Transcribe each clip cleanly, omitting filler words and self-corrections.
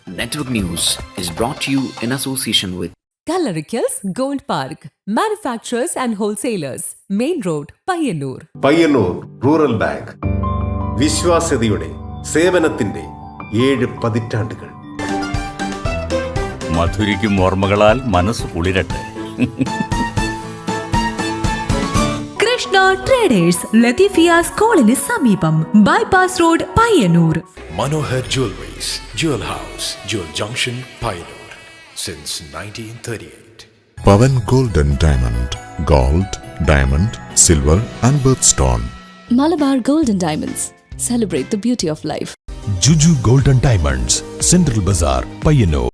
Network News is brought to you in association with Kallarikals Gold Park, manufacturers and wholesalers, Main Road, Payyannur. Payyannur rural bank വിശ്വാസ്യതയുടെ സേവനത്തിന്റെ 7 പതിറ്റാണ്ടുകൾ. മധുരിക്കും ഓർമ്മകളാൽ മനസ്സ് കുളിരട്ടെ. Krishna traders Latheefiya സ്കൂളിന് സമീപം bypass road Payyanur. Manohar Jewelries, Jewel House, Jewel Junction, Payyanur, since 1938. Pavan Gold and Diamond, Gold, Diamond, Silver and Birthstone. Malabar Gold and Diamonds, celebrate the beauty of life. Juju Gold and Diamonds, Central Bazaar, Payyannur.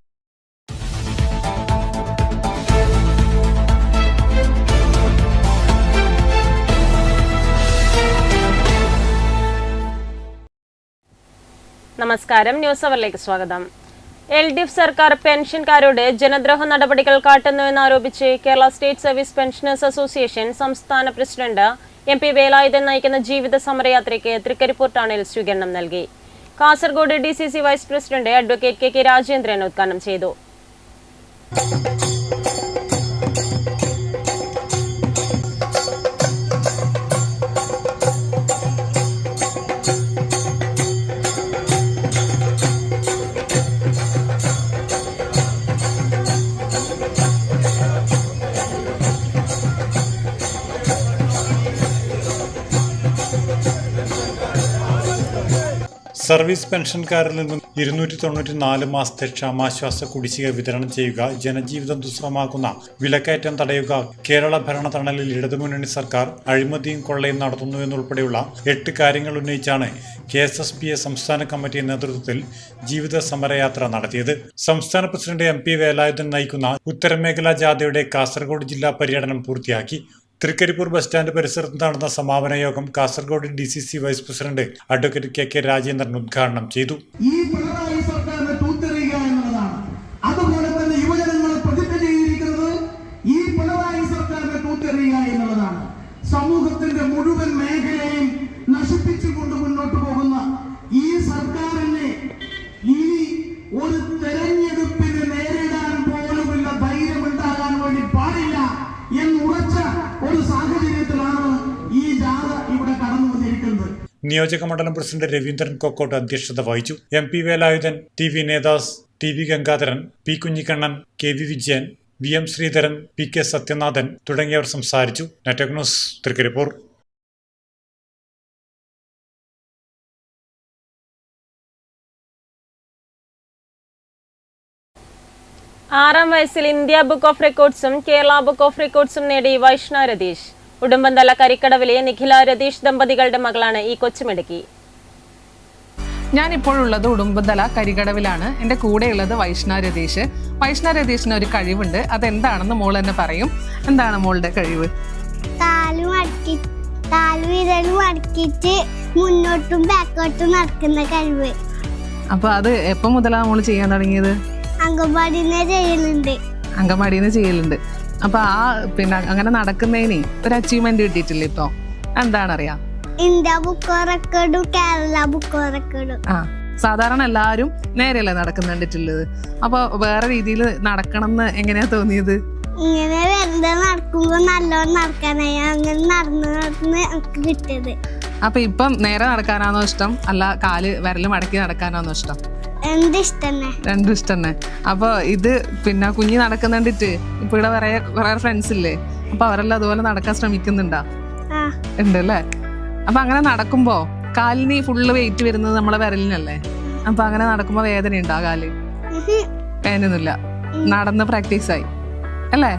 നമസ്കാരം, news അവറിലേക്ക് സ്വാഗതം. LDF സർക്കാർ പെൻഷൻകാരോട് ജനദ്രോഹ നടപടികൾ കാട്ടുന്നുവെന്നാരോപിച്ച് Kerala state service pensioners association സംസ്ഥാന president MP Velayudhan നയിക്കുന്ന ജീവിത സമരയാത്രയ്ക്ക് തൃക്കരിപ്പൂർ ടൗണിൽ സ്വീകരണം നൽകി. Kasaragod DCC vice president advocate KK Rajendran ഉദ്ഘാടനം ചെയ്തു. സർവീസ് പെൻഷൻകാരിൽ നിന്നും 294 മാസത്തെ ക്ഷാമാശ്വാസ കുടിശ്ശിക വിതരണം ചെയ്യുക, ജനജീവിതം ദുസ്സഹമാക്കുന്ന വിലക്കയറ്റം തടയുക, കേരള ഭരണ തണലിൽ ഇടതുമുന്നണി സർക്കാർ അഴിമതിയും കൊള്ളയും നടത്തുന്നുവെന്നുൾപ്പെടെയുള്ള 8 കാര്യങ്ങൾ ഉന്നയിച്ചാണ് KSSPA സംസ്ഥാന കമ്മിറ്റി നേതൃത്വത്തിൽ ജീവിത സമരയാത്ര നടത്തിയത്. സംസ്ഥാന പ്രസിഡന്റ് MP വേലായുധൻ നയിക്കുന്ന ഉത്തരമേഖലാ ജാഥയുടെ കാസർഗോഡ് ജില്ലാ പര്യടനം പൂർത്തിയാക്കി. തൃക്കരിപ്പൂർ ബസ് സ്റ്റാൻഡ് പരിസരത്ത് നടന്ന സമാപന യോഗം Kasaragod DCC vice president advocate KK Rajendran ഉദ്ഘാടനം ചെയ്തു. ഈ പിണറായി സർക്കാരിനെ തൂത്തെറിയുക എന്നുള്ളതാണ്. അതുപോലെ തന്നെ യുവജനങ്ങൾ പ്രതിജ്ഞ ചെയ്തിരിക്കുന്നത് ഈ പിണറായി സർക്കാരിനെ തൂത്തെറിയുക എന്നുള്ളതാണ്. സമൂഹത്തിന്റെ മുഴുവൻ മേഖലയും നശിപ്പിച്ചുകൊണ്ട് മുന്നോട്ട് പോകുന്ന ഈ സർക്കാരിനെ ഇനി ഒരു തെരഞ്ഞെടുപ്പിന് നേരിടാൻ പോലുമുള്ള ധൈര്യമുണ്ടാകാൻ വേണ്ടി പാടില്ല എന്നുറച്ച ഒരു സാഹചര്യത്തിലാണ് ഈ ജാഥ ഇവിടെ കടന്നു വന്നിരിക്കുന്നത്. നിയോജക മണ്ഡലം പ്രസിഡന്റ് രവീന്ദ്രൻ കൊക്കോട്ട് അധ്യക്ഷത വഹിച്ചു. MP Velayudhan, TV നേതാസ്, TV Gangadharan, P Kunhikannan, KV Vijayan, VM Sreedharan, PK Sathyanathan തുടങ്ങിയവർ സംസാരിച്ചു. Network news Trikaripur. ആറാം വയസ്സിൽ ഇന്ത്യ ബുക്ക് ഓഫ് റെക്കോർഡ്സും കേരള ബുക്ക് ഓഫ് റെക്കോർഡ്സും നേടി വൈഷ്ണ രതീഷ്. ഉടുമ്പന്തല കരിക്കടവിലെ നിഖില രതീഷ് ദമ്പതികളുടെ മകളാണ് ഈ കൊച്ചുമിടുക്കി. ഞാനിപ്പോഴുള്ളത് ഉടുമ്പന്തല കരികടവിലാണ്. എൻ്റെ കൂടെയുള്ളത് വൈഷ്ണ രതീഷ്. വൈഷ്ണ രതീഷിന് ഒരു കഴിവുണ്ട്. അതെന്താണെന്ന് മോൾ തന്നെ പറയും. എന്താണ് മോളുടെ കഴിവ്? മുന്നോട്ടും ബാക്കോട്ടും നടക്കുന്ന കഴിവ്. അപ്പൊ അത് എപ്പോ മുതലാ മോള് ചെയ്യാൻ തുടങ്ങിയത്? അങ്കമാടിന്ന് ചെയ്യലുണ്ട്. അപ്പൊ പിന്നെ അങ്ങനെ നടക്കുന്നതിന് ഒരു അച്ചീവ്മെന്റ് കിട്ടിയിട്ടില്ല ഇപ്പൊ? എന്താണറിയാം? ഇന്ത്യ ബുക്ക് റെക്കോർഡും കേരള ബുക്ക് റെക്കോർഡും. സാധാരണ എല്ലാരും നേരെയല്ലേ നടക്കുന്നുണ്ടിട്ടുള്ളത്. അപ്പൊ വേറെ രീതിയിൽ നടക്കണം എന്ന് എങ്ങനെയാ തോന്നിയത്? ഇങ്ങനെ വെറുതെ നടക്കുമ്പോ നല്ലോണം നടക്കാനായി അങ്ങനെ നടന്ന് എനിക്ക് കിട്ടിയത്. അപ്പൊ ഇപ്പം നേരെ നടക്കാനാണോ ഇഷ്ടം, അല്ല കാല് വിരല് മടക്കി നടക്കാനാണോ ഇഷ്ടം? രണ്ടും ഇഷ്ടം തന്നെ. അപ്പൊ ഇത് പിന്നെ കുഞ്ഞ് നടക്കുന്നുണ്ടിട്ട് ഇപ്പൊ ഇവിടെ കുറെ ഫ്രണ്ട്സ് ഇല്ലേ, അപ്പൊ അവരെല്ലാം അതുപോലെ നടക്കാൻ ശ്രമിക്കുന്നുണ്ടാ? ഉണ്ടല്ലേ. അപ്പൊ അങ്ങനെ നടക്കുമ്പോ കാലിന് ഫുള്ള് വെയിറ്റ് വരുന്നത് നമ്മളെ വിരലിനല്ലേ. അപ്പൊ അങ്ങനെ നടക്കുമ്പോ വേദന ഉണ്ടോ കാല്? വേദനയൊന്നുമില്ല, നടന്ന് പ്രാക്ടീസ് ആയി അല്ലേ?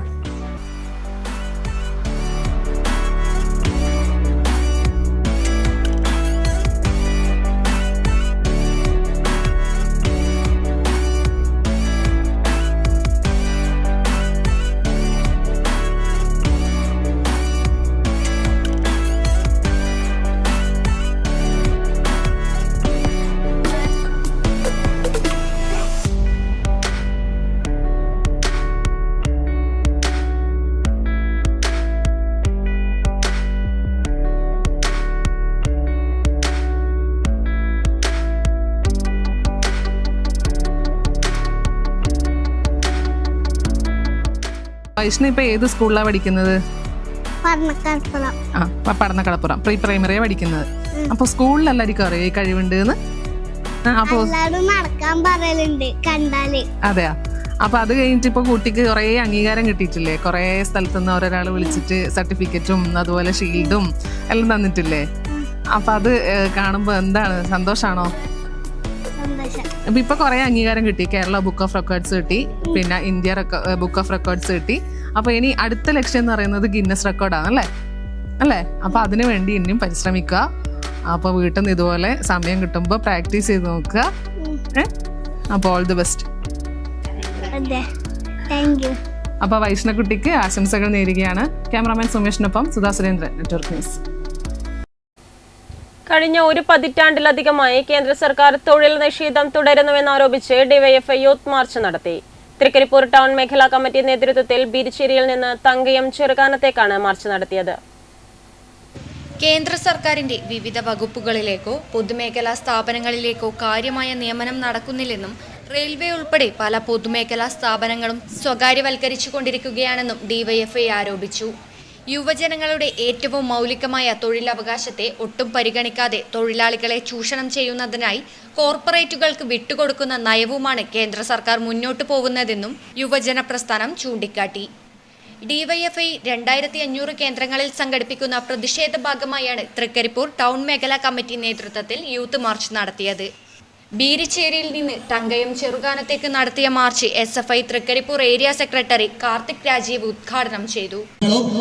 വൈഷ്ണവ് ഇപ്പൊ ഏത് സ്കൂളിലാണ് പഠിക്കുന്നത്? പടന്നക്കടപ്പുറം പ്രീ പ്രൈമറിയാണ് പഠിക്കുന്നത്. അപ്പൊ സ്കൂളിൽ എല്ലാവർക്കും അറിയാം ഈ കഴിവുണ്ട് എന്ന്. നടക്കാൻ പറയലുണ്ട് കണ്ടാല്. അതെയാ? അപ്പൊ അത് കഴിഞ്ഞിട്ട് ഇപ്പൊ കുട്ടിക്ക് കുറെ അംഗീകാരം കിട്ടിയിട്ടില്ലേ? കുറെ സ്ഥലത്തുനിന്ന് ഒരാൾ വിളിച്ചിട്ട് സർട്ടിഫിക്കറ്റും അതുപോലെ ഷീൽഡും എല്ലാം തന്നിട്ടില്ലേ? അപ്പൊ അത് കാണുമ്പോ എന്താണ്, സന്തോഷാണോ? അപ്പൊ ഇപ്പൊ കുറെ അംഗീകാരം കിട്ടി. കേരള ബുക്ക് ഓഫ് റെക്കോർഡ്സ് കിട്ടി, പിന്നെ ഇന്ത്യ ബുക്ക് ഓഫ് റെക്കോർഡ്സ് കിട്ടി. അപ്പൊ ഇനി അടുത്ത ലക്ഷ്യം എന്ന് പറയുന്നത് ഗിന്നസ് റെക്കോർഡാണ് അല്ലേ? അപ്പൊ അതിനു വേണ്ടി ഇനിയും പരിശ്രമിക്കുക. അപ്പൊ വീട്ടിൽ നിന്ന് ഇതുപോലെ സമയം കിട്ടുമ്പോ പ്രാക്ടീസ് ചെയ്ത് നോക്കുക. അപ്പൊ ഓൾ ദി ബെസ്റ്റ്. അപ്പൊ വൈഷ്ണക്കുട്ടിക്ക് ആശംസകൾ നേരുകയാണ്. ക്യാമറാമാൻ സുമേഷിനൊപ്പം സുധാ സുരേന്ദ്രൻ, നെറ്റ്വർക്ക് ന്യൂസ്. കഴിഞ്ഞ ഒരു പതിറ്റാണ്ടിലധികമായി കേന്ദ്ര സർക്കാർ തൊഴിൽ നിഷേധം തുടരുന്നുവെന്നാരോപിച്ച് ഡിവൈഎഫ്ഐ യൂത്ത് മാർച്ച് നടത്തി. തൃക്കരിപ്പൂർ ടൗൺ മേഖലാ കമ്മിറ്റി നേതൃത്വത്തിൽ ബീരിശ്ശേരിയിൽ നിന്ന് തങ്കയം ചെറുകാനത്തേക്കാണ് മാർച്ച് നടത്തിയത്. കേന്ദ്ര സർക്കാരിന്റെ വിവിധ വകുപ്പുകളിലേക്കോ പൊതുമേഖലാ സ്ഥാപനങ്ങളിലേക്കോ കാര്യമായ നിയമനം നടക്കുന്നില്ലെന്നും റെയിൽവേ ഉൾപ്പെടെ പല പൊതുമേഖലാ സ്ഥാപനങ്ങളും സ്വകാര്യവൽക്കരിച്ചുകൊണ്ടിരിക്കുകയാണെന്നും ഡിവൈഎഫ്ഐ ആരോപിച്ചു. യുവജനങ്ങളുടെ ഏറ്റവും മൗലികമായ തൊഴിലവകാശത്തെ ഒട്ടും പരിഗണിക്കാതെ തൊഴിലാളികളെ ചൂഷണം ചെയ്യുന്നതിനായി കോർപ്പറേറ്റുകൾക്ക് വിട്ടുകൊടുക്കുന്ന നയവുമാണ് കേന്ദ്ര സർക്കാർ മുന്നോട്ടു പോകുന്നതെന്നും യുവജന പ്രസ്ഥാനം ചൂണ്ടിക്കാട്ടി. ഡിവൈഎഫ്ഐ 2500 കേന്ദ്രങ്ങളിൽ സംഘടിപ്പിക്കുന്ന പ്രതിഷേധ ഭാഗമായാണ് തൃക്കരിപ്പൂർ ടൗൺ മേഖലാ കമ്മിറ്റി നേതൃത്വത്തിൽ യൂത്ത് മാർച്ച് നടത്തിയത്. ബീരിശ്ശേരിയിൽ നിന്ന് തങ്കയം ചെറുകാനത്തേക്ക് നടത്തിയ march SFI Trikaripur area secretary Karthik Rajeev ഉദ്ഘാടനം ചെയ്തു.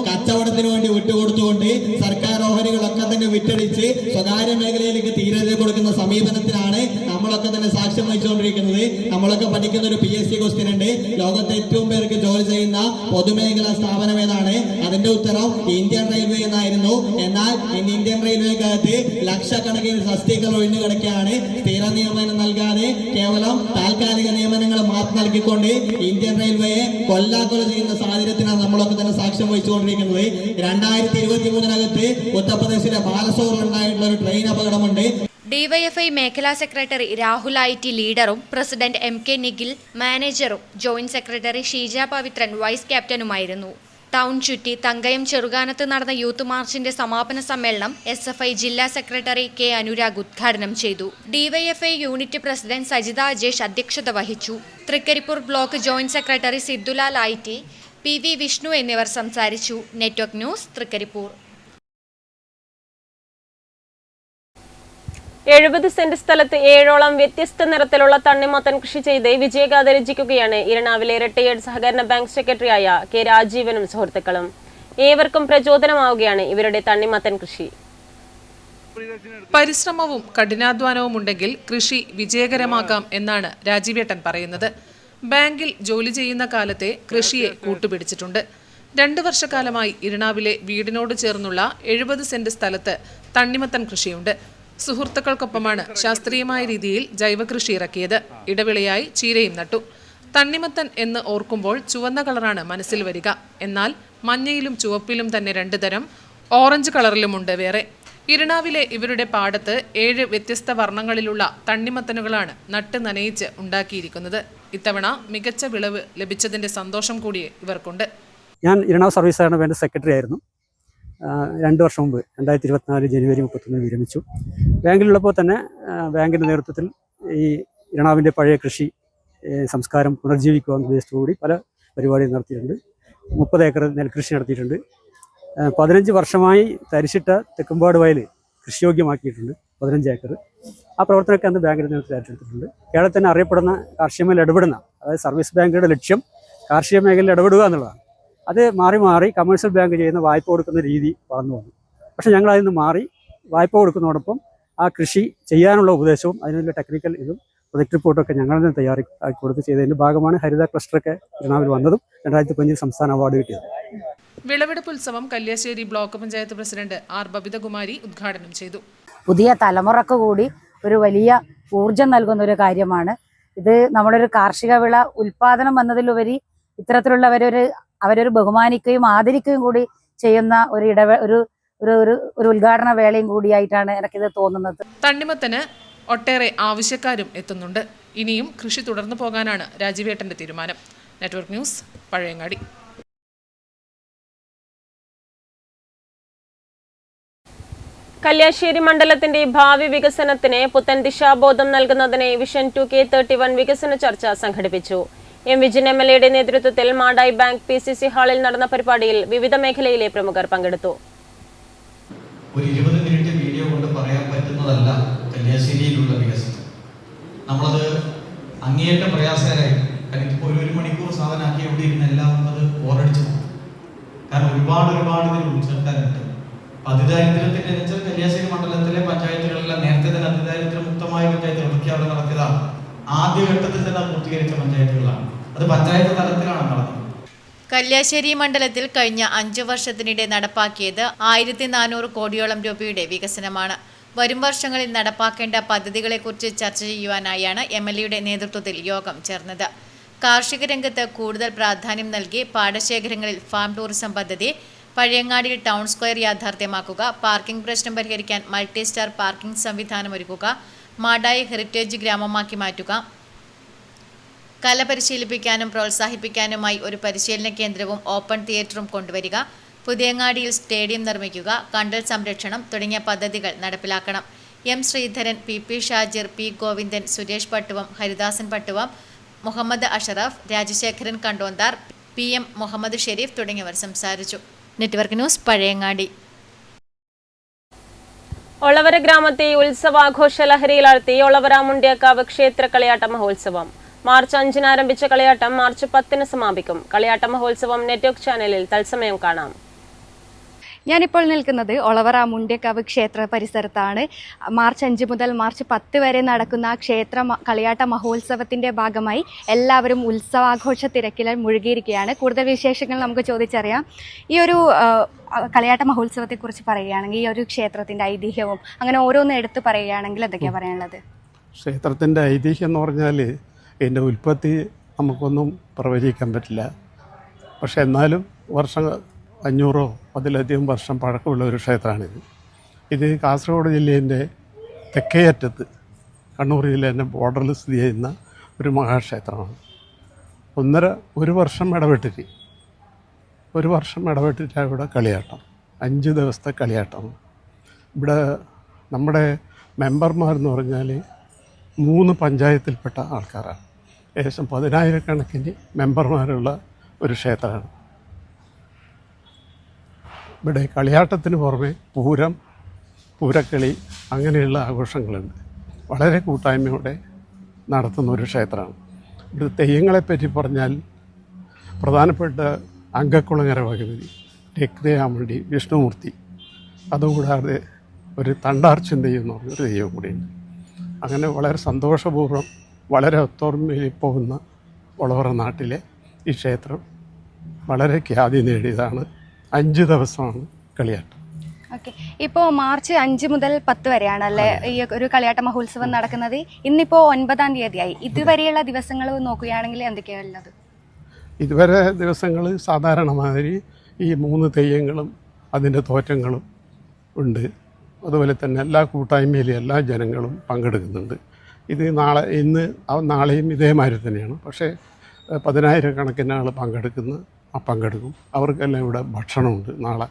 കച്ചവടത്തിന് വേണ്ടി വിട്ടുകൊടുത്തുകൊണ്ട് സർക്കാർ ഓഹരികളൊക്കെ തന്നെ വിറ്റടിച്ച് സ്വകാര്യ മേഖലയിലേക്ക് തീരെ കൊടുക്കുന്ന സമീപനത്തിനാണ് നമ്മളൊക്കെ തന്നെ സാക്ഷ്യം വഹിച്ചുകൊണ്ടിരിക്കുന്നത്. നമ്മളൊക്കെ പഠിക്കുന്ന ഒരു PSC ക്വസ്റ്റ്യൻ ഉണ്ട്, ലോകത്തെ ഏറ്റവും പേർക്ക് ജോലി ചെയ്യുന്ന പൊതുമേഖലാ സ്ഥാപനം ഏതാണ്? അതിന്റെ ഉത്തരം ഇന്ത്യൻ റെയിൽവേ എന്നായിരുന്നു. എന്നാൽ ഇന്ത്യൻ റെയിൽവേക്കകത്ത് ലക്ഷക്കണക്കിന് തസ്തികകൾ ഒഴിഞ്ഞു കിടക്കുകയാണ്. സ്ഥിര നിയമനം നൽകാതെ കേവലം താൽക്കാലിക നിയമനങ്ങൾ മാത്രം നൽകിക്കൊണ്ട് ഇന്ത്യൻ റെയിൽവേയെ കൊല്ലാക്കൊല ചെയ്യുന്ന സാഹചര്യത്തിനാണ് നമ്മളൊക്കെ തന്നെ സാക്ഷ്യം വഹിച്ചുകൊണ്ടിരിക്കുന്നത്. 2023 ഉത്തർപ്രദേശിലെ ബാലസോറിൽ ഉണ്ടായിട്ടുള്ള ഒരു ട്രെയിൻ അപകടമുണ്ട്. ഡിവൈഎഫ്ഐ മേഖലാ സെക്രട്ടറി രാഹുൽ IT ലീഡറും പ്രസിഡന്റ് MK നിഖിൽ മാനേജറും joint secretary Sheeja Pavithran vice ക്യാപ്റ്റനുമായിരുന്നു. ടൗൺ ചുറ്റി തങ്കയം ചെറുകാനത്ത് നടന്ന യൂത്ത് മാർച്ചിന്റെ സമാപന സമ്മേളനം SFI ജില്ലാ സെക്രട്ടറി K അനുരാഗ് ഉദ്ഘാടനം ചെയ്തു. DYFI unit president Sajitha Ajesh അധ്യക്ഷത വഹിച്ചു. Trikaripur block joint secretary Siddulal IT, PV Vishnu എന്നിവർ സംസാരിച്ചു. Network news, Trikaripur. 70 സെന്റ് സ്ഥലത്ത് 7ഓളം വ്യത്യസ്ത നിറത്തിലുള്ള തണ്ണിമത്തൻ കൃഷി ചെയ്ത് വിജയഗാഥ രചിക്കുകയാണ് ഇരണാവിലെ റിട്ടയേർഡ് സഹകരണ ബാങ്ക് സെക്രട്ടറിയായ K രാജീവനും സുഹൃത്തുക്കളും. ഏവർക്കും പ്രചോദനമാവുകയാണ് ഇവരുടെ തണ്ണിമത്തൻ കൃഷി. പരിശ്രമവും കഠിനാധ്വാനവും ഉണ്ടെങ്കിൽ കൃഷി വിജയകരമാക്കാം എന്നാണ് രാജീവേട്ടൻ പറയുന്നത്. ബാങ്കിൽ ജോലി ചെയ്യുന്ന കാലത്തെ കൃഷിയെ കൂട്ടുപിടിച്ചിട്ടുണ്ട്. 2 വർഷക്കാലമായി ഇരണാവിലെ വീടിനോട് ചേർന്നുള്ള 70 സെന്റ് സ്ഥലത്ത് തണ്ണിമത്തൻ കൃഷിയുണ്ട്. സുഹൃത്തുക്കൾക്കൊപ്പമാണ് ശാസ്ത്രീയമായ രീതിയിൽ ജൈവകൃഷി ഇറക്കിയത്. ഇടവിളയായി ചീരയും നട്ടു. തണ്ണിമത്തൻ എന്ന് ഓർക്കുമ്പോൾ ചുവന്ന കളറാണ് മനസ്സിൽ വരിക. എന്നാൽ മഞ്ഞയിലും ചുവപ്പിലും തന്നെ 2 തരം, ഓറഞ്ച് കളറിലുമുണ്ട് വേറെ. ഇരണാവിലെ ഇവരുടെ പാടത്ത് 7 വ്യത്യസ്ത വർണ്ണങ്ങളിലുള്ള തണ്ണിമത്തനുകളാണ് നട്ട് നനയിച്ച് ഉണ്ടാക്കിയിരിക്കുന്നത്. ഇത്തവണ മികച്ച വിളവ് ലഭിച്ചതിന്റെ സന്തോഷം കൂടി ഇവർക്കുണ്ട്. ഞാൻ ഇരണാവ് സർവീസ് സഹകരണ ബാങ്ക് സെക്രട്ടറി ആയിരുന്നു. 2 വർഷം മുമ്പ് 2024 ജനുവരി 31 വിരമിച്ചു. ബാങ്കിലുള്ളപ്പോൾ തന്നെ ബാങ്കിൻ്റെ നേതൃത്വത്തിൽ ഈ ഇരണാവിൻ്റെ പഴയ കൃഷി സംസ്കാരം പുനർജീവിക്കുക എന്ന ഉദ്ദേശത്തോടുകൂടി പല പരിപാടികൾ നടത്തിയിട്ടുണ്ട്. 30 ഏക്കർ നെൽകൃഷി നടത്തിയിട്ടുണ്ട്. 15 വർഷമായി തരിശിട്ട തെക്കുംപാട് വയൽ കൃഷിയോഗ്യമാക്കിയിട്ടുണ്ട്, 15 ഏക്കർ. ആ പ്രവർത്തനമൊക്കെ അന്ന് ബാങ്കിൻ്റെ നേതൃത്വത്തിൽ ഏറ്റെടുത്തിട്ടുണ്ട്. കേരളത്തിൽ തന്നെ അറിയപ്പെടുന്ന കാർഷിക മേഖല ഇടപെടുന്ന, അതായത് സർവീസ് ബാങ്കുകളുടെ ലക്ഷ്യം കാർഷിക മേഖലയിൽ ഇടപെടുക എന്നുള്ളതാണ്. അത് മാറി മാറി കമേഴ്ഷ്യൽ ബാങ്ക് ചെയ്യുന്ന വായ്പ കൊടുക്കുന്ന രീതി വളർന്നു വന്നു. പക്ഷേ ഞങ്ങൾ അതിൽ നിന്ന് മാറി വായ്പ കൊടുക്കുന്നതോടൊപ്പം ആ കൃഷി ചെയ്യാനുള്ള ഉപദേശവും അതിനുള്ള ടെക്നിക്കൽ ഇതും പ്രൊജക്ട് റിപ്പോർട്ടൊക്കെ ഞങ്ങൾ തന്നെ തയ്യാറാക്കി കൊടുത്ത് ചെയ്തതിൻ്റെ ഭാഗമാണ് ഹരിത ക്ലസ്റ്ററൊക്കെ ഇരണാവിൽ വന്നതും 2005 സംസ്ഥാന അവാർഡ് കിട്ടിയത്. വിളവെടുപ്പ് ഉത്സവം Kalliasseri block panchayat president R Babithakumari ഉദ്ഘാടനം ചെയ്തു. പുതിയ തലമുറക്ക് കൂടി ഒരു വലിയ ഊർജം നൽകുന്ന ഒരു കാര്യമാണ് ഇത്. നമ്മളൊരു കാർഷിക വിള ഉൽപാദനം എന്നതിലുപരി ഇത്തരത്തിലുള്ളവരൊരു അവരൊരു ബഹുമാനിക്കുകയും ആദരിക്കുകയും കൂടി ചെയ്യുന്ന ഒരു ഉദ്ഘാടന വേളയും കൂടിയായിട്ടാണ് എനിക്കിത് തോന്നുന്നത്. തണ്ണിമത്തന് ഒട്ടേറെ ആവശ്യക്കാരും എത്തുന്നുണ്ട്. ഇനിയും കൃഷി തുടർന്നു പോകാനാണ് രാജീവേട്ടന്റെ തീരുമാനം. Network news, Pazhayangadi. കല്യാശ്ശേരി മണ്ഡലത്തിന്റെ ഭാവി വികസനത്തിന് പുത്തൻ ദിശാബോധം നൽകുന്നതിന് വിഷൻ 2K31 വികസന ചർച്ച സംഘടിപ്പിച്ചു. എം വിജിൻ MLAയുടെ നേതൃത്വത്തിൽ മാടായി ബാങ്ക് PCC ഹാളിൽ നടന്ന പരിപാടിയിൽ വിവിധ മേഖലയിലെ പ്രമുഖർ പങ്കെടുത്തു. ഒരു 20 മിനിറ്റ് വീഡിയോ കൊണ്ട് പറയാൻ പറ്റുന്നതല്ല കല്യാശ്ശേരിയിലുള്ള വികസനം. നമ്മളത് അങ്ങേയറ്റം പ്രയാസകരായി. കാരണം ഇപ്പോൾ ഒരു മണിക്കൂർ സാധനമാക്കി എവിടെ ഇരുന്ന് എല്ലാം വന്നത് ഓരടിച്ചു. കാരണം ഒരുപാട് ഇതിൽ ഉൾച്ചേർക്കാനുണ്ട്. അതിദാരിദ്ര്യത്തിന്റെ വെച്ചാൽ കല്യാശ്ശേരി മണ്ഡലത്തിലെ പഞ്ചായത്തുകളെല്ലാം നേരത്തെ തന്നെ അതിദാരിദ്ര്യ മുക്തമായ പഞ്ചായത്തുകൾ പ്രഖ്യാപനം നടത്തിയതാണ്. ആദ്യഘട്ടത്തിൽ തന്നെ പൂർത്തീകരിച്ച പഞ്ചായത്തുകളാണ്. അത് പഞ്ചായത്ത് തലത്തിലാണ് നടന്നത്. കല്യാശ്ശേരി മണ്ഡലത്തിൽ കഴിഞ്ഞ 5 വർഷത്തിനിടെ നടപ്പാക്കിയത് 1400 കോടിയോളം രൂപയുടെ വികസനമാണ്. വരും വർഷങ്ങളിൽ നടപ്പാക്കേണ്ട പദ്ധതികളെക്കുറിച്ച് ചർച്ച ചെയ്യുവാനായാണ് MLAയുടെ നേതൃത്വത്തിൽ യോഗം ചേർന്നത്. കാർഷിക രംഗത്ത് കൂടുതൽ പ്രാധാന്യം നൽകി പാടശേഖരങ്ങളിൽ ഫാം ടൂറിസം പദ്ധതി, പഴയങ്ങാടിയിൽ ടൗൺ സ്ക്വയർ യാഥാർത്ഥ്യമാക്കുക, പാർക്കിംഗ് പ്രശ്നം പരിഹരിക്കാൻ മൾട്ടി സ്റ്റാർ പാർക്കിംഗ് സംവിധാനം ഒരുക്കുക, മാടായി ഹെറിറ്റേജ് ഗ്രാമമാക്കി മാറ്റുക, കല പരിശീലിപ്പിക്കാനും പ്രോത്സാഹിപ്പിക്കാനുമായി ഒരു പരിശീലന കേന്ദ്രവും ഓപ്പൺ തിയേറ്ററും കൊണ്ടുവരിക, പുതിയങ്ങാടിയിൽ സ്റ്റേഡിയം നിർമ്മിക്കുക, കണ്ടൽ സംരക്ഷണം തുടങ്ങിയ പദ്ധതികൾ നടപ്പിലാക്കണം. M Sreedharan, PP Shajir, P Govindan, Suresh Pattuvam, Haridasan Pattuvam, Muhammad Ashraf, Rajasekharan Kandonthar, PM Muhammad Sharif തുടങ്ങിയവർ സംസാരിച്ചു. Network news, Pazhayangadi. ഒളവര ഗ്രാമത്തെ ഉത്സവാഘോഷ ലഹരിയിലാഴ്ത്തി ഒളവര മുണ്ടിയക്കാവ് ക്ഷേത്ര കളിയാട്ട മഹോത്സവം. മാർച്ച് 5-ന് ആരംഭിച്ച കളിയാട്ടം മാർച്ച് 10-ന് സമാപിക്കും. കളിയാട്ട മഹോത്സവം നെറ്റ്വർക്ക് ചാനലിൽ തത്സമയം കാണാം. ഞാനിപ്പോൾ നിൽക്കുന്നത് ഒളവറ മുണ്ടിയക്കാവ് ക്ഷേത്ര പരിസരത്താണ്. മാർച്ച് 5 മുതൽ മാർച്ച് 10 വരെ നടക്കുന്ന ക്ഷേത്ര കളിയാട്ട മഹോത്സവത്തിൻ്റെ ഭാഗമായി എല്ലാവരും ഉത്സവാഘോഷ തിരക്കിൽ മുഴുകിയിരിക്കുകയാണ്. കൂടുതൽ വിശേഷങ്ങൾ നമുക്ക് ചോദിച്ചറിയാം. ഈ ഒരു കളിയാട്ട മഹോത്സവത്തെക്കുറിച്ച് പറയുകയാണെങ്കിൽ, ഈ ഒരു ക്ഷേത്രത്തിൻ്റെ ഐതിഹ്യവും അങ്ങനെ ഓരോന്ന് എടുത്ത് പറയുകയാണെങ്കിൽ എന്തൊക്കെയാണ് പറയാനുള്ളത്? ക്ഷേത്രത്തിൻ്റെ ഐതിഹ്യം എന്ന് പറഞ്ഞാൽ ഇതിൻ്റെ ഉൽപ്പത്തി നമുക്കൊന്നും പ്രവചിക്കാൻ പറ്റില്ല. പക്ഷെ എന്നാലും 500 അതിലധികം വർഷം പഴക്കമുള്ള ഒരു ക്ഷേത്രമാണിത്. ഇത് കാസർഗോഡ് ജില്ലേൻ്റെ തെക്കേ അറ്റത്ത് കണ്ണൂർ ജില്ലേൻ്റെ ബോർഡറിൽ സ്ഥിതി ചെയ്യുന്ന ഒരു മഹാക്ഷേത്രമാണ്. ഒരു വർഷം ഇടപെട്ടിട്ടാണ് ഇവിടെ കളിയാട്ടം. 5 ദിവസത്തെ കളിയാട്ടമാണ്. ഇവിടെ നമ്മുടെ മെമ്പർമാരെന്ന് പറഞ്ഞാൽ 3 പഞ്ചായത്തിൽപ്പെട്ട ആൾക്കാരാണ്. ഏകദേശം 10,000 കണക്കിന് മെമ്പർമാരുള്ള ഒരു ക്ഷേത്രമാണ്. ഇവിടെ കളിയാട്ടത്തിന് പുറമെ പൂരം, പൂരക്കളി അങ്ങനെയുള്ള ആഘോഷങ്ങളുണ്ട്. വളരെ കൂട്ടായ്മയോടെ നടത്തുന്ന ഒരു ക്ഷേത്രമാണ്. ഇവിടെ തെയ്യങ്ങളെപ്പറ്റി പറഞ്ഞാൽ പ്രധാനപ്പെട്ട അങ്കക്കുളങ്ങര ഭഗവതി, രക്തയാമണ്ടി, വിഷ്ണുമൂർത്തി, അതുകൂടാതെ ഒരു തണ്ടാർച്ചൻ തെയ്യം എന്ന് പറഞ്ഞൊരു തെയ്യം കൂടിയുണ്ട്. അങ്ങനെ വളരെ സന്തോഷപൂർവ്വം വളരെ ഒത്തൊരുമയിൽ പോകുന്ന ഒളവറ നാട്ടിലെ ഈ ക്ഷേത്രം വളരെ ഖ്യാതി നേടിയതാണ്. 5 ദിവസമാണ് കളിയാട്ടം. ഓക്കെ, ഇപ്പോൾ മാർച്ച് 5 മുതൽ 10 വരെയാണല്ലേ ഈ ഒരു കളിയാട്ട മഹോത്സവം നടക്കുന്നത്. ഇന്നിപ്പോൾ 9-ാം തീയതിയായി. ഇതുവരെയുള്ള ദിവസങ്ങൾ നോക്കുകയാണെങ്കിൽ എന്തൊക്കെയാണ് ഉള്ളത്? ഇതുവരെ ദിവസങ്ങൾ സാധാരണ മാതിരി ഈ 3 തെയ്യങ്ങളും അതിൻ്റെ തോറ്റങ്ങളും ഉണ്ട്. അതുപോലെ തന്നെ എല്ലാ കൂട്ടായ്മയിലും എല്ലാ ജനങ്ങളും പങ്കെടുക്കുന്നുണ്ട്. ഇത് നാളെയും ഇതേമാതിരി തന്നെയാണ്. പക്ഷേ 10,000 കണക്കിന് ആൾ പങ്കെടുക്കും. അവർക്കെല്ലാം ഇവിടെ ഭക്ഷണമുണ്ട്. നാളെ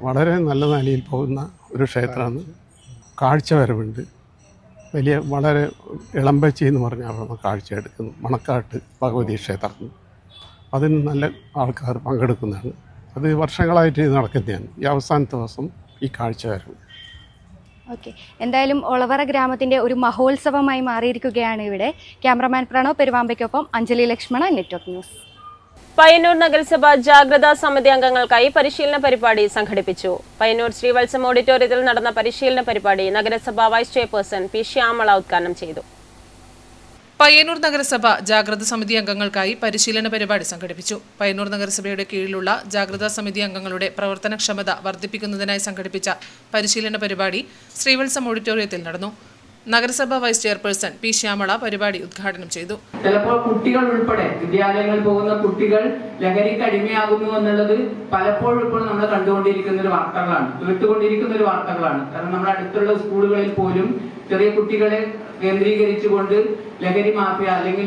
വളരെ നല്ല നിലയിൽ പോകുന്ന ഒരു ക്ഷേത്രമാണ്. കാഴ്ചവരവുണ്ട്. വളരെ ഇളമ്പച്ചി എന്ന് പറഞ്ഞ അവിടെ കാഴ്ച എടുക്കുന്നു. മണക്കാട്ട് ഭഗവതി ക്ഷേത്രത്തിൽ അതിന് നല്ല ആൾക്കാർ പങ്കെടുക്കുന്നതാണ്. അത് വർഷങ്ങളായിട്ട് നടക്കുന്നതാണ്. ഈ അവസാനത്തെ ദിവസം ഈ കാഴ്ചവരവ്. ഓക്കെ, എന്തായാലും ഒളവറ ഗ്രാമത്തിൻ്റെ ഒരു മഹോത്സവമായി മാറിയിരിക്കുകയാണ് ഇവിടെ. ക്യാമറമാൻ പ്രണവ് പെരുവാമ്പയ്ക്കൊപ്പം അഞ്ജലി ലക്ഷ്മണ, നെറ്റ്വർക്ക് ന്യൂസ്. പയ്യന്നൂർ നഗരസഭ ജാഗ്രതാ സമിതി അംഗങ്ങൾക്കായി പരിശീലന പരിപാടി സംഘടിപ്പിച്ചു. പയ്യന്നൂർ ശ്രീവത്സം ഓഡിറ്റോറിയത്തിൽ നടന്ന പരിശീലന പരിപാടി നഗരസഭ വൈസ് ചെയർപേഴ്സൺ P ശ്യാമള ഉദ്ഘാടനം ചെയ്തു. പയ്യന്നൂർ നഗരസഭ ജാഗ്രതാ സമിതി അംഗങ്ങൾക്കായി പരിശീലന പരിപാടി സംഘടിപ്പിച്ചു. പയ്യന്നൂർ നഗരസഭയുടെ കീഴിലുള്ള ജാഗ്രതാ സമിതി അംഗങ്ങളുടെ പ്രവർത്തനക്ഷമത വർദ്ധിപ്പിക്കുന്നതിനായി സംഘടിപ്പിച്ച പരിശീലന പരിപാടി ശ്രീവത്സം ഓഡിറ്റോറിയത്തിൽ നടന്നു. നഗരസഭ വൈസ് ചെയർപേഴ്സൺ P ശ്യാമള പരിപാടി ഉദ്ഘാടനം ചെയ്തു. ചിലപ്പോൾ കുട്ടികൾ ഉൾപ്പെടെ വിദ്യാലയങ്ങളിൽ പോകുന്ന കുട്ടികൾ ലഹരിക്ക് അടിമയാകുന്നു എന്നുള്ളത് പലപ്പോഴും ഇപ്പോൾ നമ്മൾ കണ്ടുകൊണ്ടിരിക്കുന്ന ഒരു വാർത്തകളാണ്, കേട്ടുകൊണ്ടിരിക്കുന്ന ഒരു വാർത്തകളാണ്. കാരണം നമ്മുടെ അടുത്തുള്ള സ്കൂളുകളിൽ പോലും ചെറിയ കുട്ടികളെ കേന്ദ്രീകരിച്ചുകൊണ്ട് ലഹരി മാഫിയ അല്ലെങ്കിൽ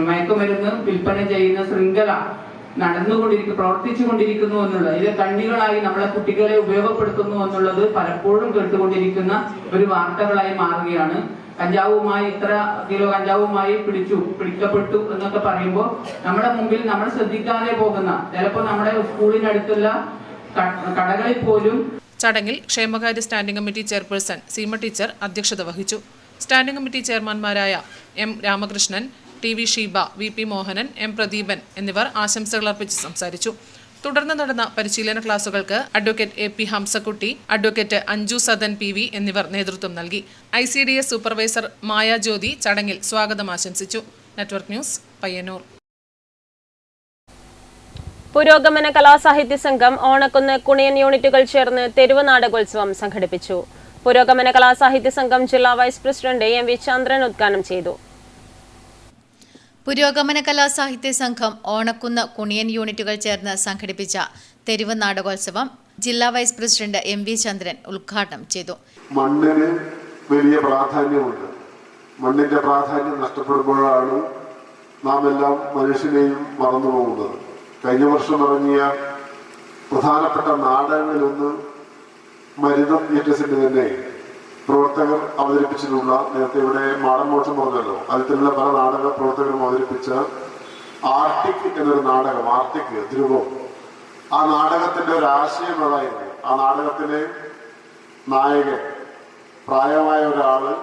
മയക്കുമരുന്ന് വിൽപ്പന ചെയ്യുന്ന ശൃംഖല പ്രവർത്തിച്ചുകൊണ്ടിരിക്കുന്നു എന്നുള്ളത്, ഇതിലെ കണ്ണികളായി നമ്മളെ കുട്ടികളെ ഉപയോഗപ്പെടുത്തുന്നു എന്നുള്ളത് പലപ്പോഴും കേട്ടുകൊണ്ടിരിക്കുന്ന ഒരു വാർത്തകളായി മാറുകയാണ്. കഞ്ചാവുമായി ഇത്ര കിലോ കഞ്ചാവുമായി പിടിക്കപ്പെട്ടു എന്നൊക്കെ പറയുമ്പോൾ നമ്മുടെ മുമ്പിൽ നമ്മൾ ശ്രദ്ധിക്കാതെ പോകുന്ന, ചിലപ്പോൾ നമ്മുടെ സ്കൂളിനടുത്തുള്ള കടകളിൽ പോലും. ചടങ്ങിൽ ക്ഷേമകാര്യ standing committee chairperson Seema teacher അധ്യക്ഷത വഹിച്ചു. സ്റ്റാൻഡിംഗ് കമ്മിറ്റി ചെയർമാൻമാരായ M Ramakrishnan, T V Sheeba, V P Mohanan, M Pradeepan എന്നിവർ ആശംസകൾ അർപ്പിച്ച് സംസാരിച്ചു. തുടർന്ന് നടന്ന പരിശീലന ക്ലാസുകൾക്ക് advocate A P Hamsakutty, advocate Anju Sadan P V എന്നിവർ നേതൃത്വം നൽകി. ICDS സൂപ്പർവൈസർ മായ ജ്യോതി ചടങ്ങിൽ സ്വാഗതം ആശംസിച്ചു. Network news, Payyanur. പുരോഗമന കലാസാഹിത്യ സംഘം ഓണക്കുന്ന് കുണിയൻ യൂണിറ്റുകൾ ചേർന്ന് തെരുവ് നാടകോത്സവം സംഘടിപ്പിച്ചു. പുരോഗമന കലാസാഹിത്യ സംഘം ജില്ലാ വൈസ് പ്രസിഡന്റ് എം വി ചന്ദ്രൻ ഉദ്ഘാടനം ചെയ്തു. പുരോഗമന കലാസാഹിത്യ സംഘം ഓണക്കുന്ന് കുണിയൻ യൂണിറ്റുകൾ ചേർന്ന് സംഘടിപ്പിച്ച തെരുവ് നാടകോത്സവം ജില്ലാ വൈസ് പ്രസിഡന്റ് എം വി ചന്ദ്രൻ ഉദ്ഘാടനം ചെയ്തു. മണ്ണിന് വലിയ പ്രാധാന്യമുണ്ട്. മണ്ണിന്റെ പ്രാധാന്യം നഷ്ടപ്പെടുമ്പോഴാണ് നാം എല്ലാം മനുഷ്യനെയും മറന്നു പോകുന്നത്. കഴിഞ്ഞ വർഷം ഇറങ്ങിയ പ്രധാനപ്പെട്ട നാടകങ്ങളിലൊന്ന് മരുതം തിയേറ്റേഴ്സിന്റെ തന്നെ പ്രവർത്തകർ അവതരിപ്പിച്ചിട്ടുള്ള, നേരത്തെ ഇവിടെ മാടൻ മോക്ഷം പറഞ്ഞല്ലോ, അതിലുള്ള പല നാടക പ്രവർത്തകരും അവതരിപ്പിച്ച ആർട്ടിക് എന്നൊരു നാടകം, ആർട്ടിക് ധ്രുവം. ആ നാടകത്തിന്റെ ഒരു ആശയം അതായിരുന്നു. ആ നാടകത്തിലെ നായകൻ പ്രായമായ ഒരാള്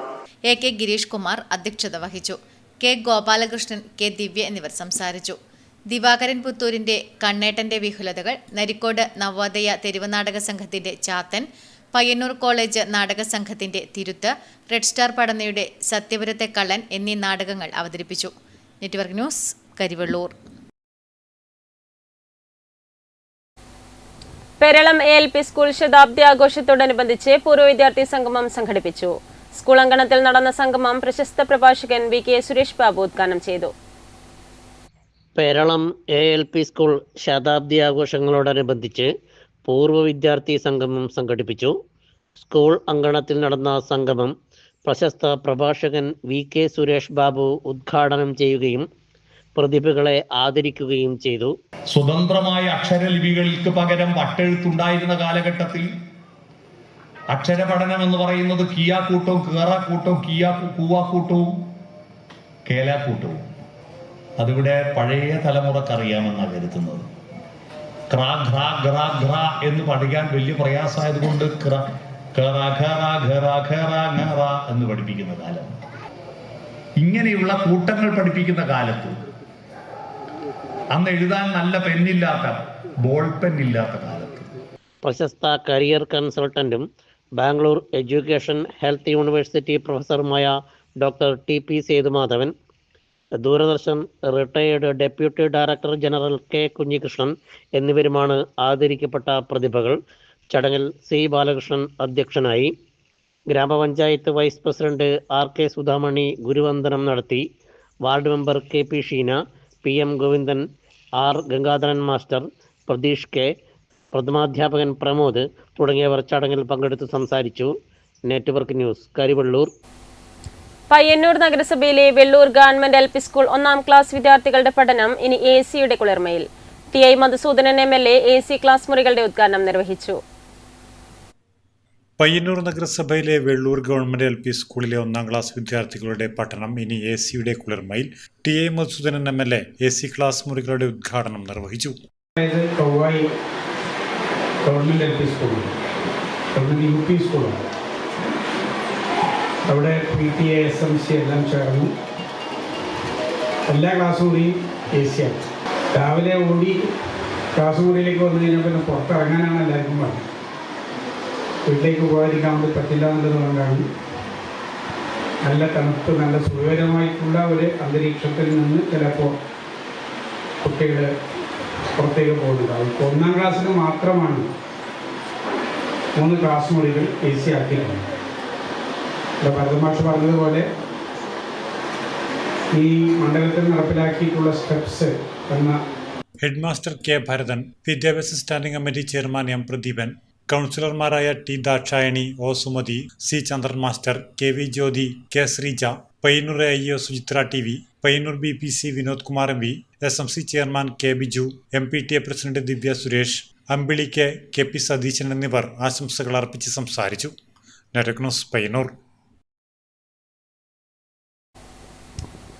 എ കെ ഗിരീഷ് കുമാർ അധ്യക്ഷത വഹിച്ചു. കെ ഗോപാലകൃഷ്ണൻ, കെ ദിവ്യ എന്നിവർ സംസാരിച്ചു. ദിവാകരൻ പുത്തൂരിന്റെ കണ്ണേട്ടന്റെ വിഹുലതകൾ, നരിക്കോട് നവോദയ തെരുവ് നാടക സംഘത്തിന്റെ ചാത്തൻ, പയ്യന്നൂർ കോളേജ് നാടക സംഘത്തിന്റെ തിരുത്ത്, റെഡ് സ്റ്റാർ പടന്നയുടെ സത്യപുരത്തെ കള്ളൻ എന്നീ നാടകങ്ങൾ അവതരിപ്പിച്ചു. Network news, Karivellur. Peralam ALP school ശതാബ്ദി ആഘോഷത്തോടനുബന്ധിച്ച് പൂർവ്വ വിദ്യാർത്ഥി സംഗമം സംഘടിപ്പിച്ചു. സ്കൂൾ അങ്കണത്തിൽ നടന്ന സംഗമം പ്രശസ്ത പ്രഭാഷകൻ VK സുരേഷ് ബാബു ഉദ്ഘാടനം ചെയ്തു. പെരളം ALP സ്കൂൾ ശതാബ്ദി ആഘോഷങ്ങളോടനുബന്ധിച്ച് പൂർവ്വ വിദ്യാർത്ഥി സംഗമം സംഘടിപ്പിച്ചു. സ്കൂൾ അങ്കണത്തിൽ നടന്ന സംഗമം പ്രശസ്ത പ്രഭാഷകൻ VK സുരേഷ് ബാബു ഉദ്ഘാടനം ചെയ്യുകയും പ്രതിഭകളെ ആദരിക്കുകയും ചെയ്തു. സ്വതന്ത്രമായ അക്ഷരലിപികൾക്ക് പകരം വട്ടെഴുത്തുണ്ടായിരുന്ന കാലഘട്ടത്തിൽ അക്ഷര പഠനം എന്ന് പറയുന്നത് കിയാക്കൂട്ടവും കേറാക്കൂട്ടവും കൂവാക്കൂട്ടവും കേലാക്കൂട്ടവും. അതിവിടെ പഴയ തലമുറക്കറിയാമെന്നാണ് കരുതുന്നത്. ക്രാ ഘ്രാ ഘ്രാ ഘ്രാ എന്ന് പഠിക്കാൻ വലിയ പ്രയാസമായത് കൊണ്ട് എന്ന് പഠിപ്പിക്കുന്ന കാലം. ഇങ്ങനെയുള്ള കൂട്ടങ്ങൾ പഠിപ്പിക്കുന്ന കാലത്ത് അന്ന് എഴുതാൻ നല്ല പെന്നില്ലാത്ത, ബോൾ പെന്നില്ലാത്ത കാലത്ത് പ്രശസ്ത കരിയർ കൺസൾട്ടന്റും ബാംഗ്ലൂർ എഡ്യൂക്കേഷൻ ഹെൽത്ത് യൂണിവേഴ്സിറ്റി പ്രൊഫസറുമായ doctor TP Sethumadhavan, Doordarshan retired deputy director general K Kunhikrishnan എന്നിവരുമാണ് ആദരിക്കപ്പെട്ട പ്രതിഭകൾ. ചടങ്ങിൽ C ബാലകൃഷ്ണൻ അധ്യക്ഷനായി. ഗ്രാമപഞ്ചായത്ത് വൈസ് പ്രസിഡന്റ് RK സുധാമണി ഗുരുവന്ദനം നടത്തി. Ward member KP Sheena, PM Govindan, R Gangadharan master, Pratheesh K, പ്രഥമാധ്യാപകൻ പ്രമോദ് തുടങ്ങിയവർ ചടങ്ങിൽ പങ്കെടുത്ത് സംസാരിച്ചു. Network news, Karivellur. പയ്യന്നൂർ നഗരസഭയിലെ വെള്ളൂർ ഗവൺമെന്റ് LP സ്കൂൾ 1ാം ക്ലാസ് വിദ്യാർത്ഥികളുടെ പഠനം ഇനി AC-യുടെ കുളിർമയിൽ. TI Madhusudanan MLA AC class മുറികളുടെ ഉദ്ഘാടനം നിർവഹിച്ചു. പയ്യന്നൂർ നഗരസഭയിലെ വെള്ളൂർ ഗവൺമെന്റ് LP സ്കൂളിലെ 1ാം ക്ലാസ് വിദ്യാർത്ഥികളുടെ പഠനം ഇനി AC-യുടെ കുളിർമയിൽ. TI Madhusudanan MLA AC class മുറികളുടെ ഉദ്ഘാടനം നിർവഹിച്ചു. ഗവൺമെന്റ് LP സ്കൂളാണ്, ഗവൺമെന്റ് UP സ്കൂളാണ്. അവിടെ PTA SMC എല്ലാം ചേർന്ന് എല്ലാ ക്ലാസ് മുറിയും AC ആണ്. രാവിലെ ഓടി ക്ലാസ് മുറിയിലേക്ക് വന്നു കഴിഞ്ഞാൽ പിന്നെ പുറത്തിറങ്ങാനാണ് എല്ലാവർക്കും പറഞ്ഞത്. വീട്ടിലേക്ക് പോകാതിരിക്കാൻ വേണ്ടി പറ്റില്ല എന്നുള്ളതുകൊണ്ടാണ് നല്ല തണുപ്പ്, നല്ല സുഖകരമായിട്ടുള്ള ഒരു അന്തരീക്ഷത്തിൽ നിന്ന് ചിലപ്പോൾ കുട്ടികൾ പുറത്തേക്ക് പോകുന്നുണ്ടാവും. ഇപ്പോൾ 1ാം ക്ലാസ്സിന് മാത്രമാണ് 3 ക്ലാസ് മുറികൾ AC ആക്കിയിട്ടുണ്ട്. ഇവിടെ ഭരതമാഷ് പറഞ്ഞതുപോലെ ഈ മണ്ഡലത്തിൽ നടപ്പിലാക്കിയിട്ടുള്ള സ്റ്റെപ്സ് എന്ന ഹെഡ്മാസ്റ്റർ K ഭരതൻ, വിദ്യാഭ്യാസ standing committee chairman M Pradeepan, കൗൺസിലർമാരായ T Dakshayani, O Sumathi, C Chandran master, KV Jyothi, K Sreeja, Payyannur AIO Suchithra TV, Payyannur BPC Vinod Kumar MV, SMC chairman K Biju, MPTA president Divya Suresh, Ambili KP Satheesan എന്നിവർ ആശംസകൾ അർപ്പിച്ച് സംസാരിച്ചു. Network news Payyannur.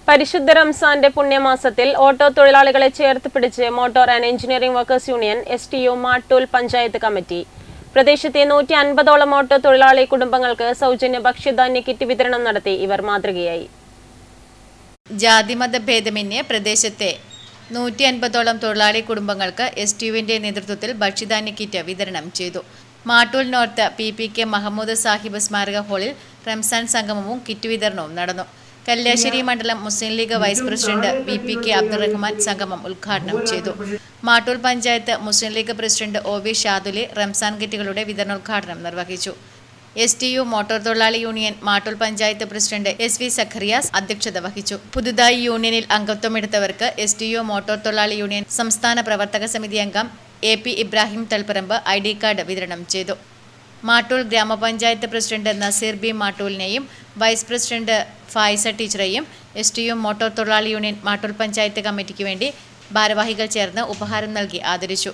പരിശുദ്ധ റംസാന്റെ പുണ്യമാസത്തിൽ ഓട്ടോ തൊഴിലാളികളെ ചേർത്ത് പിടിച്ച് motor and engineering workers union STU Mattool panchayat committee. പ്രദേശത്തെ 150ഓളം ഓട്ടോ തൊഴിലാളി കുടുംബങ്ങൾക്ക് സൗജന്യ ഭക്ഷ്യധാന്യ കിറ്റ് വിതരണം നടത്തി ഇവർ മാതൃകയായി. ജാതിമത ഭേദമന്യേ പ്രദേശത്തെ 150ഓളം തൊഴിലാളി കുടുംബങ്ങൾക്ക് STUവിന്റെ നേതൃത്വത്തിൽ ഭക്ഷ്യധാന്യ കിറ്റ് വിതരണം ചെയ്തു. മാട്ടൂൽ നോർത്ത് PPK മഹമ്മൂദ് സാഹിബ് സ്മാരക ഹാളിൽ റംസാൻ സംഗമവും കിറ്റ് വിതരണവും നടന്നു. കല്യാശ്ശേരി മണ്ഡലം Muslim League vice president VPK Abdurahman സംഗമം ഉദ്ഘാടനം ചെയ്തു. മാട്ടൂൽ പഞ്ചായത്ത് മുസ്ലിം ലീഗ് പ്രസിഡന്റ് OV ഷാദുലി റംസാൻ കിറ്റുകളുടെ വിതരണോദ്ഘാടനം നിർവഹിച്ചു. STU മോട്ടോർ തൊഴിലാളി union Mattool panchayat president SV Zakariyas അധ്യക്ഷത വഹിച്ചു. പുതുതായി യൂണിയനിൽ അംഗത്വമെടുത്തവർക്ക് STU മോട്ടോർ തൊഴിലാളി യൂണിയൻ സംസ്ഥാന പ്രവർത്തക സമിതി അംഗം AP Ibrahim Thalparamba ID card വിതരണം ചെയ്തു. മാട്ടൂൽ ഗ്രാമപഞ്ചായത്ത് പ്രസിഡന്റ് നസീർ B മാട്ടൂലിനെയും വൈസ് പ്രസിഡന്റ് ഫായിസ ടീച്ചറെയും STU മോട്ടോർ തൊഴിലാളി യൂണിയൻ മാട്ടൂൽ പഞ്ചായത്ത് കമ്മിറ്റിക്ക് വേണ്ടി ഭാരവാഹികൾ ചേർന്ന് ഉപഹാരം നൽകി ആദരിച്ചു.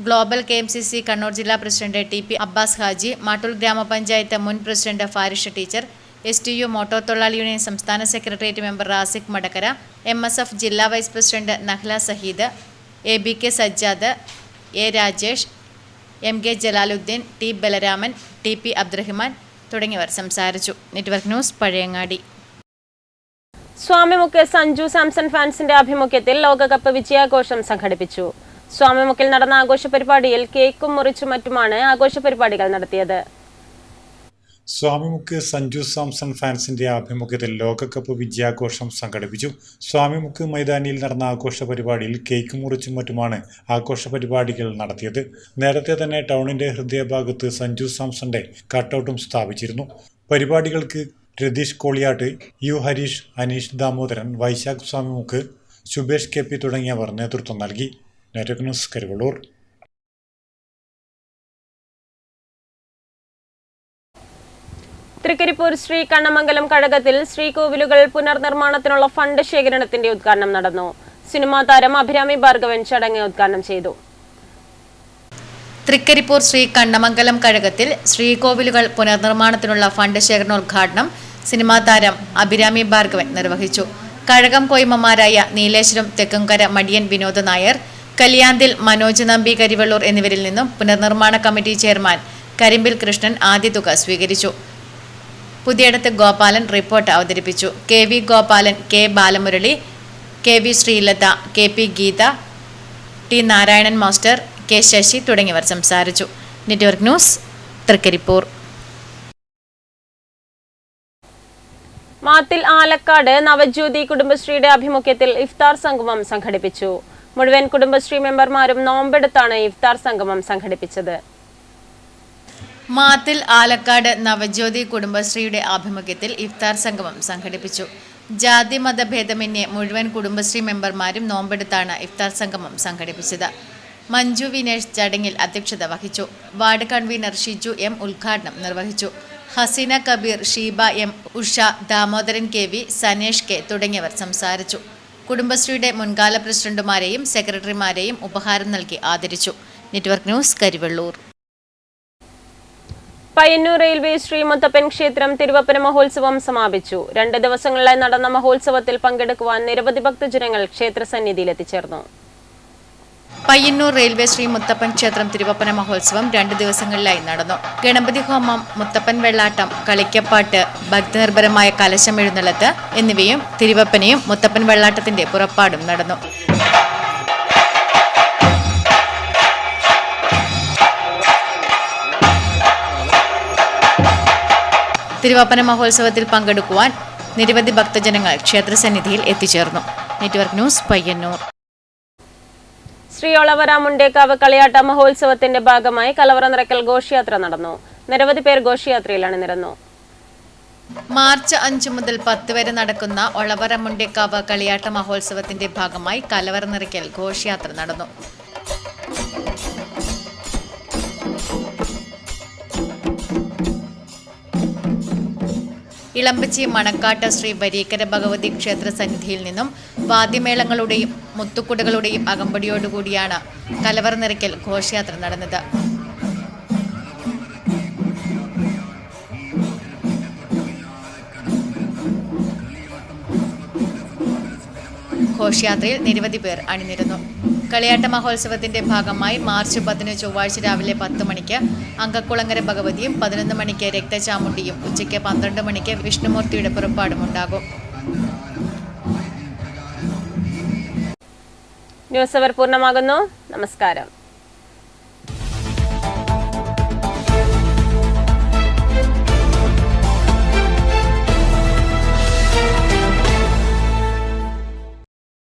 ഗ്ലോബൽ KMCC കണ്ണൂർ ജില്ലാ പ്രസിഡന്റ് TP അബ്ബാസ് ഹാജി, മാട്ടൂൽ ഗ്രാമപഞ്ചായത്ത് മുൻ president Farisha teacher, STU motor തൊഴിലാളി യൂണിയൻ സംസ്ഥാന secretariat member Raziq Madakkara, MSF ജില്ലാ vice president Nahla Saheed, ABK Sajjad, A Rajesh, MK Jalaluddin, T Balaraman, TP Abdurahman തുടങ്ങിയവർ സംസാരിച്ചു. Network news Pazhayangadi. സ്വാമിമുക്ക് സഞ്ജു സാംസൺ ഫാൻസിന്റെ ആഭിമുഖ്യത്തിൽ ലോകകപ്പ് വിജയാഘോഷം സംഘടിപ്പിച്ചു. സ്വാമിമുക്കിൽ നടന്ന ആഘോഷ പരിപാടിയിൽ കേക്കും മുറിച്ചും മറ്റുമാണ് ആഘോഷ പരിപാടികൾ നടത്തിയത്. സ്വാമിമുക്ക് സഞ്ജു സാംസൺ ഫാൻസിന്റെ ആഭിമുഖ്യത്തിൽ ലോകകപ്പ് വിജയാഘോഷം സംഘടിപ്പിച്ചു. സ്വാമിമുക്ക് മൈതാനിയിൽ നടന്ന ആഘോഷ പരിപാടിയിൽ കേക്ക് മുറിച്ചും മറ്റുമാണ് ആഘോഷ പരിപാടികൾ നടത്തിയത്. നേരത്തെ തന്നെ ടൗണിന്റെ ഹൃദയഭാഗത്ത് സഞ്ജു സാംസന്റെ കട്ടൗട്ടും സ്ഥാപിച്ചിരുന്നു. പരിപാടികൾക്ക് രതീഷ് കോളിയാട്ട്, U ഹരീഷ്, അനീഷ് ദാമോദരൻ, വൈശാഖ് സ്വാമിമുക്ക്, സുബേഷ് KP തുടങ്ങിയവർ നേതൃത്വം നൽകി. Network news Karuvallur. തൃക്കരിപ്പൂർ ശ്രീ കണ്ണമംഗലം കഴകത്തിൽ ശ്രീകോവിലുകൾ പുനർനിർമ്മാണത്തിനുള്ള ഫണ്ട് ശേഖരണത്തിന്റെ ഉദ്ഘാടനം നടന്നു. സിനിമാ താരം അഭിരാമി ഭാർഗവൻ ചടങ്ങ് ഉദ്ഘാടനം ചെയ്തു. തൃക്കരിപ്പൂർ ശ്രീ കണ്ണമംഗലം കഴകത്തിൽ ശ്രീകോവിലുകൾ പുനർനിർമ്മാണത്തിനുള്ള ഫണ്ട് ശേഖരണോദ്ഘാടനം സിനിമാ താരം അഭിരാമി ഭാർഗവൻ നിർവഹിച്ചു. കഴകം കോയ്മമാരായ നീലേശ്വരം തെക്കുംകര മടിയൻ വിനോദ നായർ, കല്യാന്തിൽ മനോജ് നമ്പി കരിവള്ളൂർ എന്നിവരിൽ നിന്നും പുനർനിർമ്മാണ കമ്മിറ്റി ചെയർമാൻ കരിമ്പിൽ കൃഷ്ണൻ ആദ്യ തുക സ്വീകരിച്ചു. പുതിയടത്ത് ഗോപാലൻ റിപ്പോർട്ട് അവതരിപ്പിച്ചു. KV Gopalan, K Balamurali, KV Sreelatha, KP Geetha, T Narayanan master, K Sasi തുടങ്ങിയവർ സംസാരിച്ചു. Network news Trikaripur. മാത്തിൽ ആലക്കാട് നവജ്യോതി കുടുംബശ്രീയുടെ ആഭിമുഖ്യത്തിൽ ഇഫ്താർ സംഗമം സംഘടിപ്പിച്ചു. മുഴുവൻ കുടുംബശ്രീ മെമ്പർമാരും നോമ്പെടുത്താണ് ഇഫ്താർ സംഗമം സംഘടിപ്പിച്ചത്. മാത്തിൽ ആലക്കാട് നവജ്യോതി കുടുംബശ്രീയുടെ ആഭിമുഖ്യത്തിൽ ഇഫ്താർ സംഗമം സംഘടിപ്പിച്ചു. ജാതി മതഭേദമന്യേ മുഴുവൻ കുടുംബശ്രീ മെമ്പർമാരും നോമ്പെടുത്താണ് ഇഫ്താർ സംഗമം സംഘടിപ്പിച്ചത്. മഞ്ജു വിനേഷ് ചടങ്ങിൽ അധ്യക്ഷത വഹിച്ചു. വാർഡ് കൺവീനർ ഷിജു M ഉദ്ഘാടനം നിർവഹിച്ചു. Hasina Kabir, Sheeba M, Usha, Damodaran KV, Sanesh K തുടങ്ങിയവർ സംസാരിച്ചു. കുടുംബശ്രീയുടെ മുൻകാല പ്രസിഡന്റുമാരെയും സെക്രട്ടറിമാരെയും ഉപഹാരം നൽകി ആദരിച്ചു. Network news Karivellur. Payyanur railway Shri Muthappan ക്ഷേത്രം തിരുവപ്പന മഹോത്സവം സമാപിച്ചു. 2 ദിവസങ്ങളിലായി നടന്ന മഹോത്സവത്തിൽ പങ്കെടുക്കുവാൻ നിരവധി ഭക്തജനങ്ങൾ ക്ഷേത്രസന്നിധിയിൽ എത്തിച്ചേർന്നു. പയ്യന്നൂർ റെയിൽവേ ശ്രീ മുത്തപ്പൻ ക്ഷേത്രം തിരുവപ്പന മഹോത്സവം 2 ദിവസങ്ങളിലായി നടന്നു. ഗണപതി ഹോമം, മുത്തപ്പൻ വെള്ളാട്ടം, കളിക്കപ്പാട്ട്, ഭക്തിനിർഭരമായ കലശം എഴുന്നള്ളത്ത് എന്നിവയും തിരുവപ്പനയും മുത്തപ്പൻ വെള്ളാട്ടത്തിന്റെ പുറപ്പാടും നടന്നു. തിരുവപ്പന മഹോത്സവത്തിൽ പങ്കെടുക്കുവാൻ നിരവധി ഭക്തജനങ്ങൾ ക്ഷേത്രസന്നിധിയിൽ എത്തിച്ചേർന്നു. Network news Payyanur. ശ്രീ ഒളവറ മുണ്ടേക്കാവ് കളിയാട്ട മഹോത്സവത്തിന്റെ ഭാഗമായി കലവറ നിറയ്ക്കൽ ഘോഷയാത്ര നടന്നു. നിരവധി പേർ ഘോഷയാത്രയിൽ അണിനിരന്നു. മാർച്ച് 5 മുതൽ 10 വരെ നടക്കുന്ന ഒളവറ മുണ്ടേക്കാവ് കളിയാട്ട മഹോത്സവത്തിന്റെ ഭാഗമായി കലവറ നിറയ്ക്കൽ ഘോഷയാത്ര നടന്നു. ഇളമ്പച്ചി മണക്കാട്ട് ശ്രീ വരീക്കര ഭഗവതി ക്ഷേത്ര സന്നിധിയിൽ നിന്നും വാദ്യമേളങ്ങളുടെയും മുത്തുക്കുടകളുടെയും അകമ്പടിയോടുകൂടിയാണ് കലവറ നിറയ്ക്കൽ ഘോഷയാത്ര നടന്നത്. ഘോഷയാത്രയിൽ നിരവധി പേർ അണിനിരന്നു. കളിയാട്ട മഹോത്സവത്തിന്റെ ഭാഗമായി മാർച്ച് 10 ചൊവ്വാഴ്ച രാവിലെ 10 മണിക്ക് അങ്കക്കുളങ്ങര ഭഗവതിയും 11 മണിക്ക് രക്തചാമുണ്ടിയും ഉച്ചയ്ക്ക് 12 മണിക്ക് വിഷ്ണുമൂർത്തിയുടെ പുറപ്പാടും ഉണ്ടാകും. ന്യൂസ് അവർ പൂർണ്ണമാകുന്നു. നമസ്കാരം.